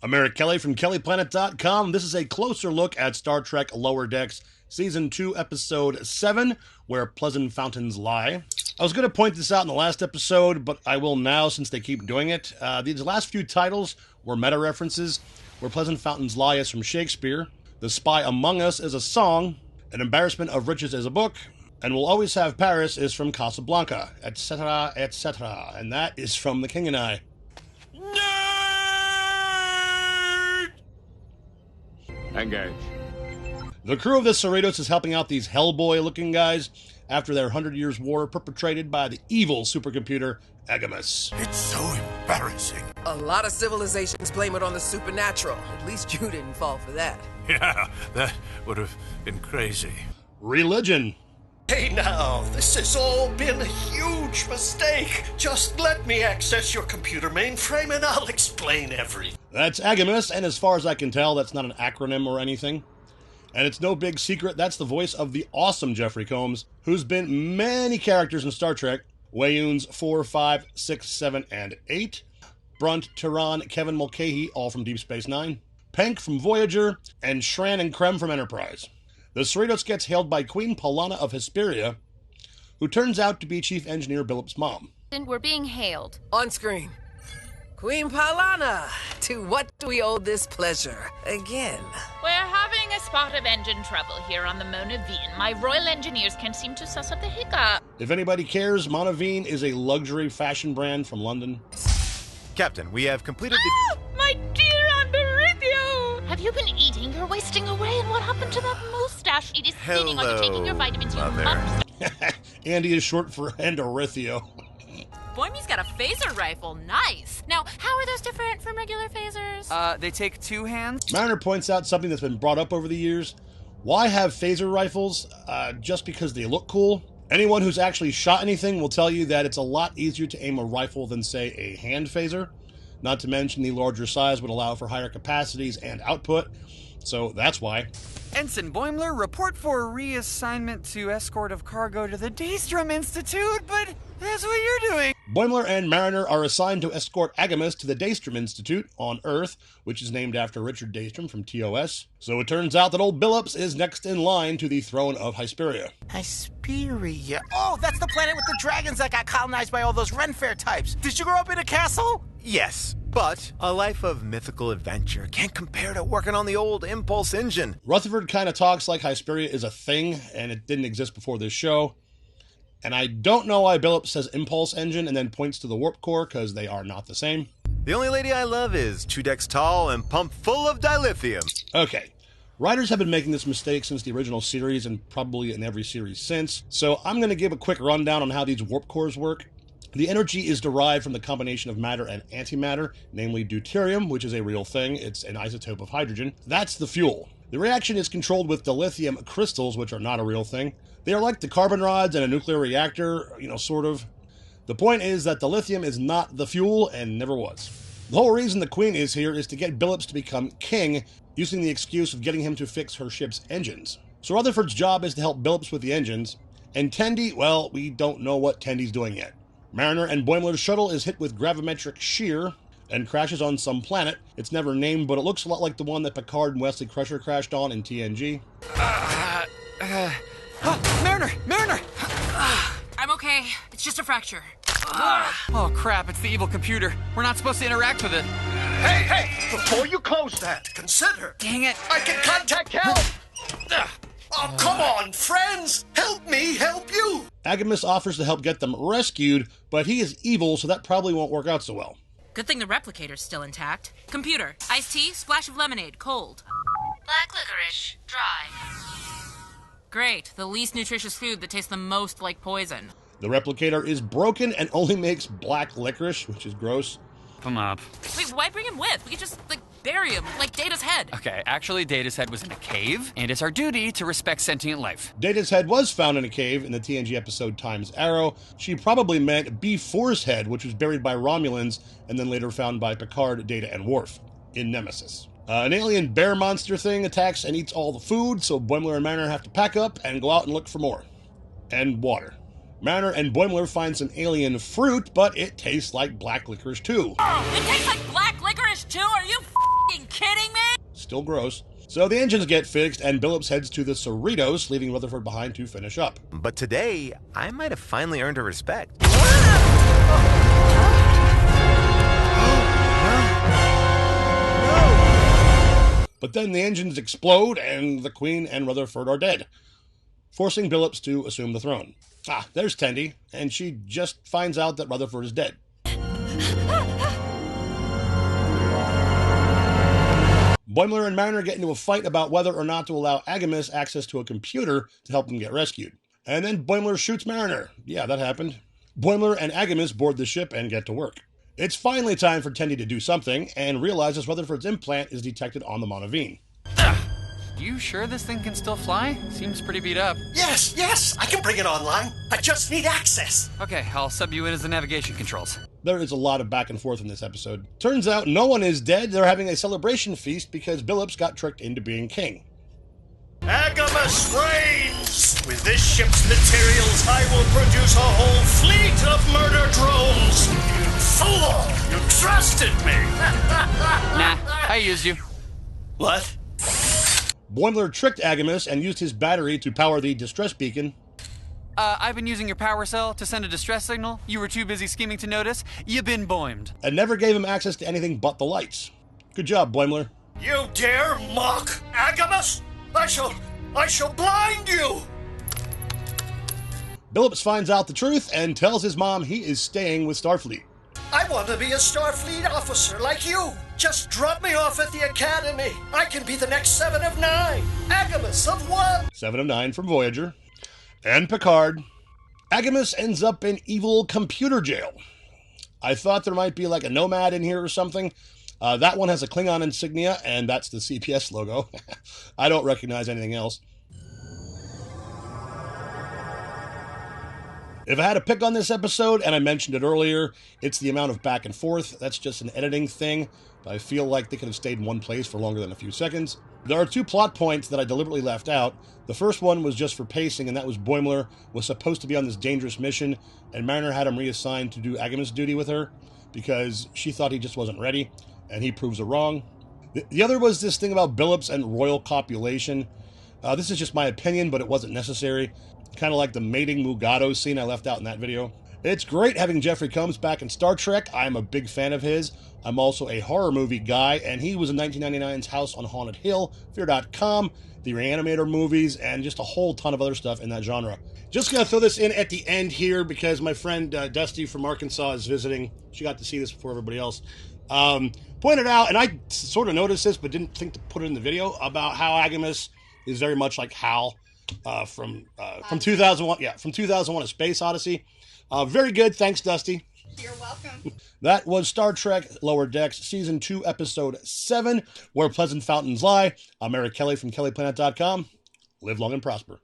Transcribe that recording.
I'm Eric Kelly from KellyPlanet.com. This is a closer look at Star Trek Lower Decks, Season 2, Episode 7, Where Pleasant Fountains Lie. I was going to point this out in the last episode, but I will now since they keep doing it. These last few titles were meta-references. Where Pleasant Fountains Lie is from Shakespeare. The Spy Among Us is a song. An Embarrassment of Riches is a book. And We'll Always Have Paris is from Casablanca, etc., etc. And that is from The King and I. Engage. The crew of the Cerritos is helping out these Hellboy-looking guys after their 100 Years' War perpetrated by the evil supercomputer Agamus. It's so embarrassing. A lot of civilizations blame it on the supernatural. At least you didn't fall for that. Yeah, that would have been crazy. Religion. Hey now, this has all been a huge mistake. Just let me access your computer mainframe and I'll explain everything. That's Agamus, and as far as I can tell, that's not an acronym or anything. And it's no big secret, that's the voice of the awesome Jeffrey Combs, who's been many characters in Star Trek. Wayuns 4, 5, 6, 7, and 8. Brunt, Tehran, Kevin Mulcahy, all from Deep Space Nine. Penk from Voyager, and Shran and Krem from Enterprise. The Cerritos gets hailed by Queen Paulana of Hesperia, who turns out to be Chief Engineer Billup's mom. And we're being hailed. On screen. Queen Paulana, to what do we owe this pleasure? Again. We're having a spot of engine trouble here on the Monaveen. My royal engineers can't seem to suss up the hiccup. If anybody cares, Monaveen is a luxury fashion brand from London. Captain, we have completed the... Ah, my dear Andorithio! Have you been eating? You're wasting away, and what happened to that mustache? It is thinning. Are you taking your vitamins? Mother. Andy is short for Andorithio. Boimy's got a phaser rifle. Nice. Now, how are those different from regular phasers? They take two hands. Mariner points out something that's been brought up over the years. Why have phaser rifles? Just because they look cool? Anyone who's actually shot anything will tell you that it's a lot easier to aim a rifle than, say, a hand phaser. Not to mention the larger size would allow for higher capacities and output. So that's why. Ensign Boimler, report for reassignment to escort of cargo to the Daystrom Institute, but that's what you're doing. Boimler and Mariner are assigned to escort Agamus to the Daystrom Institute on Earth, which is named after Richard Daystrom from TOS. So it turns out that old Billups is next in line to the throne of Hesperia. Hesperia? Oh, that's the planet with the dragons that got colonized by all those Ren Fair types. Did you grow up in a castle? Yes, but a life of mythical adventure can't compare to working on the old Impulse engine. Rutherford kind of talks like Hesperia is a thing, and it didn't exist before this show. And I don't know why Billups says Impulse engine and then points to the warp core, because they are not the same. The only lady I love is 2 decks tall and pumped full of dilithium. Okay. Writers have been making this mistake since the original series and probably in every series since, so I'm going to give a quick rundown on how these warp cores work. The energy is derived from the combination of matter and antimatter, namely deuterium, which is a real thing. It's an isotope of hydrogen. That's the fuel. The reaction is controlled with dilithium crystals, which are not a real thing. They are like the carbon rods in a nuclear reactor, sort of. The point is that the lithium is not the fuel and never was. The whole reason the Queen is here is to get Billups to become king, using the excuse of getting him to fix her ship's engines. So Rutherford's job is to help Billups with the engines, and Tendi, well, we don't know what Tendi's doing yet. Mariner and Boimler's shuttle is hit with gravimetric shear and crashes on some planet. It's never named, but it looks a lot like the one that Picard and Wesley Crusher crashed on in TNG. Mariner! I'm okay. It's just a fracture. Oh, crap, it's the evil computer. We're not supposed to interact with it. Hey! Before you close that, consider. Dang it. I can contact help! Oh, come on, friends! Help me help you! Agamus offers to help get them rescued, but he is evil, so that probably won't work out so well. Good thing the replicator's still intact. Computer, iced tea, splash of lemonade, cold. Black licorice, dry. Great, the least nutritious food that tastes the most like poison. The replicator is broken and only makes black licorice, which is gross. Come up. Wait, why bring him with? We could just, bury him, like Data's head. Okay, actually, Data's head was in a cave, and it's our duty to respect sentient life. Data's head was found in a cave in the TNG episode Time's Arrow. She probably meant B4's head, which was buried by Romulans, and then later found by Picard, Data, and Worf in Nemesis. An alien bear monster thing attacks and eats all the food, so Boimler and Mariner have to pack up and go out and look for more. And water. Mariner and Boimler find some alien fruit, but it tastes like black licorice too. It tastes like black licorice too? Are you Still gross. So the engines get fixed, and Billups heads to the Cerritos, leaving Rutherford behind to finish up. But today, I might have finally earned her respect. But then the engines explode, and the Queen and Rutherford are dead, forcing Billups to assume the throne. Ah, there's Tendi, and she just finds out that Rutherford is dead. Boimler and Mariner get into a fight about whether or not to allow Agamus access to a computer to help them get rescued. And then Boimler shoots Mariner. Yeah, that happened. Boimler and Agamus board the ship and get to work. It's finally time for Tendi to do something, and realizes Rutherford's implant is detected on the Monaveen. You sure this thing can still fly? Seems pretty beat up. Yes, I can bring it online. I just need access. Okay, I'll sub you in as the navigation controls. There is a lot of back and forth in this episode. Turns out no one is dead. They're having a celebration feast because Billups got tricked into being king. Agamus reigns! With this ship's materials, I will produce a whole fleet of murder drones! You fool! You trusted me! Nah, I used you. What? Boimler tricked Agamus and used his battery to power the distress beacon. I've been using your power cell to send a distress signal. You were too busy scheming to notice. You've been boimed. And never gave him access to anything but the lights. Good job, Boimler. You dare mock Agamus? I shall blind you! Billups finds out the truth and tells his mom he is staying with Starfleet. I want to be a Starfleet officer like you. Just drop me off at the academy. I can be the next 7 of 9. Agamus of 1. 7 of 9 from Voyager. And Picard. Agamus ends up in evil computer jail. I thought there might be like a nomad in here or something. That one has a Klingon insignia, and that's the CPS logo. I don't recognize anything else. If I had to pick on this episode, and I mentioned it earlier, it's the amount of back and forth. That's just an editing thing. But I feel like they could have stayed in one place for longer than a few seconds. There are 2 plot points that I deliberately left out. The first one was just for pacing, and that was Boimler was supposed to be on this dangerous mission, and Mariner had him reassigned to do Agamus duty with her because she thought he just wasn't ready, and he proves her wrong. The other was this thing about Billups and royal copulation. This is just my opinion, but it wasn't necessary. Kind of like the mating Mugado scene I left out in that video. It's great having Jeffrey Combs back in Star Trek. I'm a big fan of his. I'm also a horror movie guy, and he was in 1999's House on Haunted Hill, Fear.com, the Reanimator movies, and just a whole ton of other stuff in that genre. Just going to throw this in at the end here because my friend Dusty from Arkansas is visiting. She got to see this before everybody else. Pointed out, and I sort of noticed this but didn't think to put it in the video, about how Agamus is very much like Hal from 2001. Yeah, from 2001: A Space Odyssey. Very good. Thanks, Dusty. You're welcome. That was Star Trek Lower Decks, Season 2, Episode 7, Where Pleasant Fountains Lie. I'm Eric Kelly from kellyplanet.com. Live long and prosper.